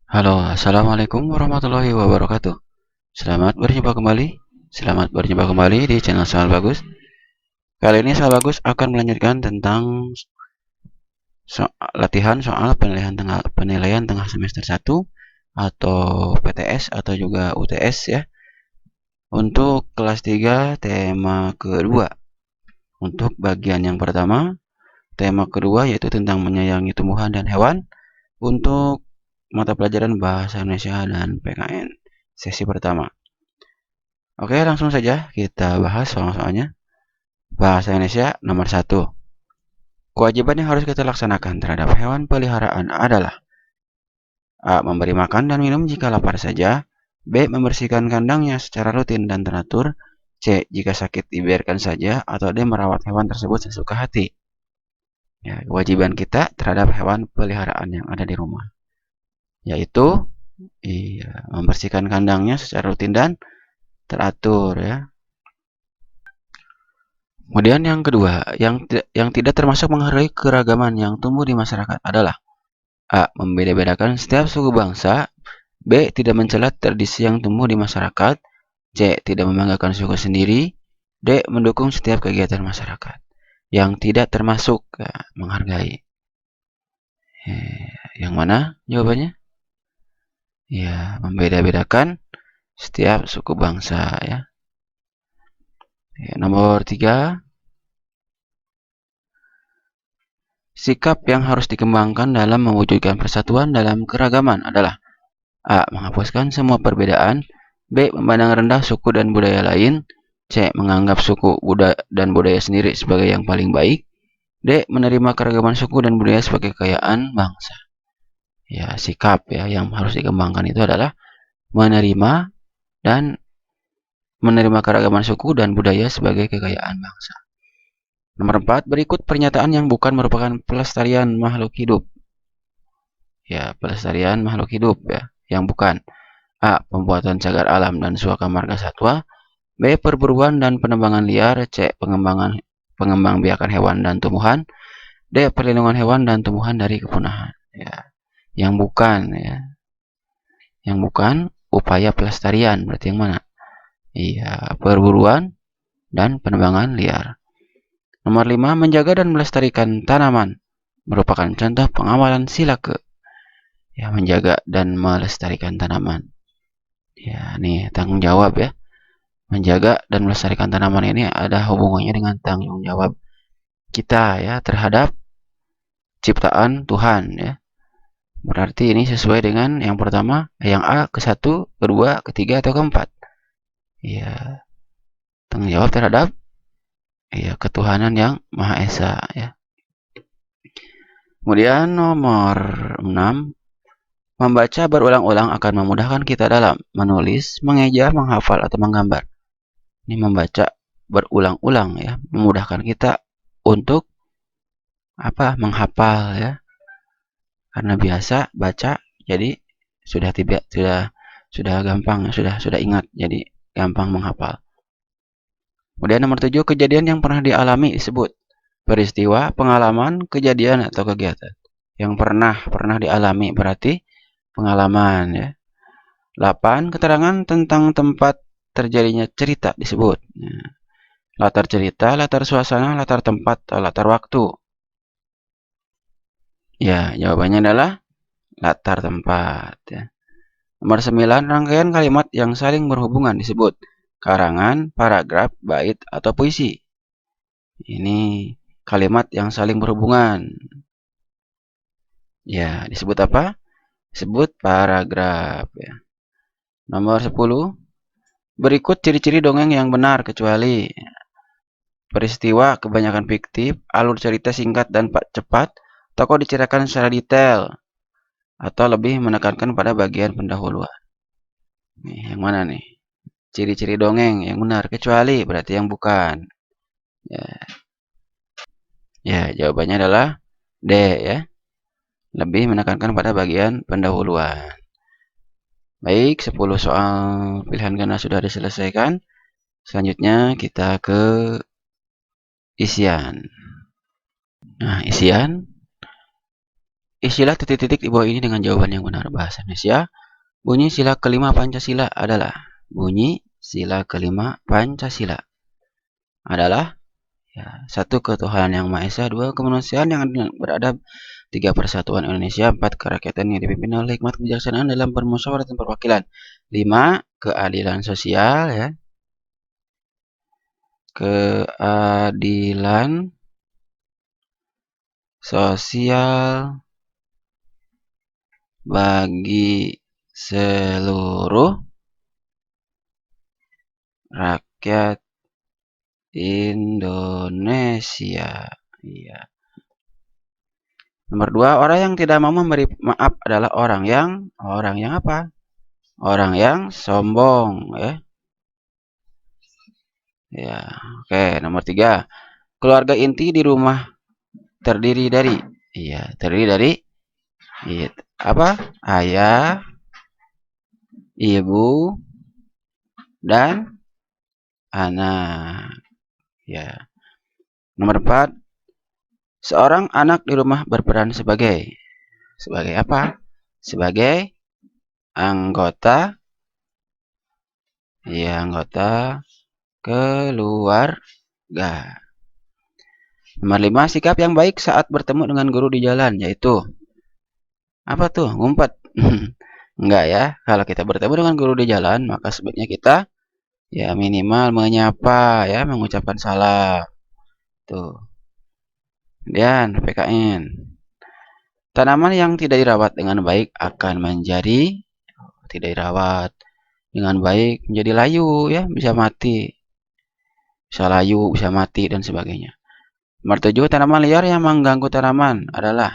Halo, assalamualaikum warahmatullahi wabarakatuh. Selamat berjumpa kembali. Selamat berjumpa kembali di channel Soal Bagus. Kali ini Soal Bagus akan melanjutkan tentang latihan soal penilaian tengah semester 1 atau PTS atau juga UTS ya. Untuk kelas 3 tema kedua. Untuk bagian yang pertama, tema kedua yaitu tentang menyayangi tumbuhan dan hewan. Untuk mata pelajaran Bahasa Indonesia dan PKN sesi pertama. Oke, langsung saja kita bahas soal-soalnya. Bahasa Indonesia nomor 1. Kewajiban yang harus kita laksanakan terhadap hewan peliharaan adalah A. Memberi makan dan minum jika lapar saja. B. Membersihkan kandangnya secara rutin dan teratur. C. Jika sakit dibiarkan saja. Atau D. Merawat hewan tersebut sesuka hati. Ya, kewajiban kita terhadap hewan peliharaan yang ada di rumah yaitu membersihkan kandangnya secara rutin dan teratur ya. Kemudian yang kedua, yang tidak termasuk menghargai keragaman yang tumbuh di masyarakat adalah A. Membeda-bedakan setiap suku bangsa. B. Tidak mencela tradisi yang tumbuh di masyarakat. C. Tidak membanggakan suku sendiri. D. Mendukung setiap kegiatan masyarakat. Yang tidak termasuk menghargai. Yang mana jawabannya? Ya, membeda-bedakan setiap suku bangsa ya. Nomor 3. Sikap yang harus dikembangkan dalam mewujudkan persatuan dalam keragaman adalah A. Menghapuskan semua perbedaan. B. Memandang rendah suku dan budaya lain. C. Menganggap suku dan budaya sendiri sebagai yang paling baik. D. Menerima keragaman suku dan budaya sebagai kekayaan bangsa. Ya, sikap ya yang harus dikembangkan itu adalah menerima keragaman suku dan budaya sebagai kekayaan bangsa. Nomor 4. Berikut pernyataan yang bukan merupakan pelestarian makhluk hidup. Ya, pelestarian makhluk hidup ya, yang bukan. A. Pembuatan cagar alam dan suaka marga satwa. B. Perburuan dan penebangan liar. C. Pengembangbiakan hewan dan tumbuhan. D. Perlindungan hewan dan tumbuhan dari kepunahan. Ya, yang bukan ya. Yang bukan upaya pelestarian berarti yang mana? Iya, perburuan dan penebangan liar. Nomor 5. Menjaga dan melestarikan tanaman merupakan contoh pengawalan sila ke. Ya, menjaga dan melestarikan tanaman. Ya, nih tanggung jawab ya. Menjaga dan melestarikan tanaman ini ada hubungannya dengan tanggung jawab kita ya terhadap ciptaan Tuhan ya. Berarti ini sesuai dengan yang pertama, yang A ke-1, kedua, ketiga atau keempat. Ya, tanggung jawab terhadap ketuhanan yang Maha Esa ya. Kemudian nomor 6, membaca berulang-ulang akan memudahkan kita dalam menulis, mengeja, menghafal atau menggambar. Ini membaca berulang-ulang ya, memudahkan kita untuk menghafal ya. Karena biasa baca jadi sudah gampang, sudah ingat jadi gampang menghafal. Kemudian nomor 7, kejadian yang pernah dialami disebut peristiwa, pengalaman, kejadian atau kegiatan. Yang pernah dialami berarti pengalaman ya. 8, keterangan tentang tempat terjadinya cerita disebut. Latar cerita, latar suasana, latar tempat, atau latar waktu. Ya, jawabannya adalah latar tempat ya. Nomor 9, rangkaian kalimat yang saling berhubungan disebut karangan, paragraf, bait, atau puisi. Ini kalimat yang saling berhubungan. Ya, disebut apa? Disebut paragraf ya. Nomor 10, berikut ciri-ciri dongeng yang benar kecuali peristiwa kebanyakan fiktif, alur cerita singkat dan cepat, tokoh diceritakan secara detail, atau lebih menekankan pada bagian pendahuluan. Nih, yang mana nih? Ciri-ciri dongeng yang benar kecuali berarti yang bukan. Ya, jawabannya adalah D ya. Lebih menekankan pada bagian pendahuluan. Baik, 10 soal pilihan ganda sudah diselesaikan. Selanjutnya kita ke isian. Nah, isian Isilah titik-titik di bawah ini dengan jawaban yang benar. Bahasa Indonesia. Bunyi sila kelima Pancasila adalah. Bunyi sila kelima Pancasila adalah ya, satu ketuhanan yang Maha Esa, dua kemanusiaan yang beradab, tiga persatuan Indonesia, empat kerakyatan yang dipimpin oleh hikmat kebijaksanaan dalam permusyawaratan perwakilan, lima keadilan sosial ya, keadilan sosial bagi seluruh rakyat Indonesia. Iya. Nomor dua, orang yang tidak mau memberi maaf adalah orang yang apa? Orang yang sombong ya. Ya, oke. Nomor tiga, keluarga inti di rumah terdiri dari terdiri dari apa? Ayah, ibu, dan anak. Ya. Nomor 4, seorang anak di rumah berperan sebagai apa? Sebagai anggota anggota keluarga. Nomor 5, sikap yang baik saat bertemu dengan guru di jalan, yaitu apa tuh? Ngumpet. Enggak ya. Kalau kita bertemu dengan guru di jalan, maka sebaiknya kita ya minimal menyapa ya, mengucapkan salam. Tuh. Kemudian PKN. Tanaman yang tidak dirawat dengan baik akan menjadi tidak dirawat dengan baik menjadi layu ya, bisa mati. Bisa layu, bisa mati dan sebagainya. Nomor 7, tanaman liar yang mengganggu tanaman adalah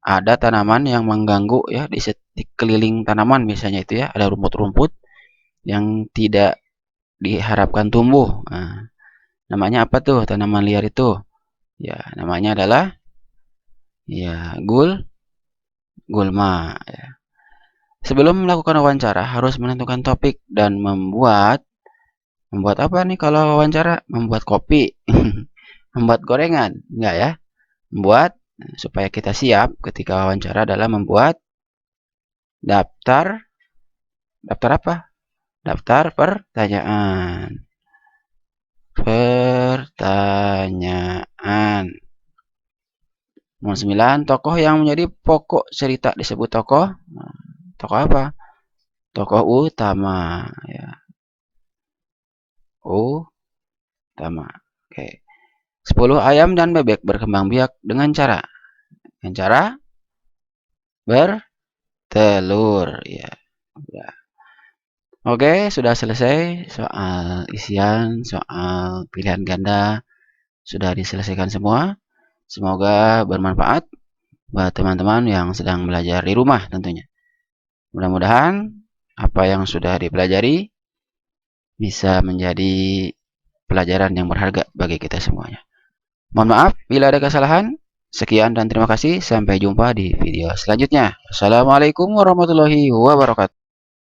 ada tanaman yang mengganggu ya di sekeliling tanaman, misalnya itu ya, ada rumput-rumput yang tidak diharapkan tumbuh. Nah, namanya apa tuh tanaman liar itu? Ya, namanya adalah ya gulma ya. Sebelum melakukan wawancara harus menentukan topik dan membuat apa nih kalau wawancara? Membuat kopi, membuat gorengan, enggak ya? Membuat supaya kita siap ketika wawancara adalah membuat daftar apa? Daftar pertanyaan. Nomor 9, tokoh yang menjadi pokok cerita disebut tokoh. Tokoh apa? Tokoh utama ya. Utama. Oke. 10, ayam dan bebek berkembang biak dengan cara bertelur ya. Oke, sudah selesai soal isian, soal pilihan ganda sudah diselesaikan semua. Semoga bermanfaat buat teman-teman yang sedang belajar di rumah tentunya. Mudah-mudahan apa yang sudah dipelajari bisa menjadi pelajaran yang berharga bagi kita semuanya. Mohon maaf bila ada kesalahan. Sekian dan terima kasih. Sampai jumpa di video selanjutnya. Assalamualaikum warahmatullahi wabarakatuh.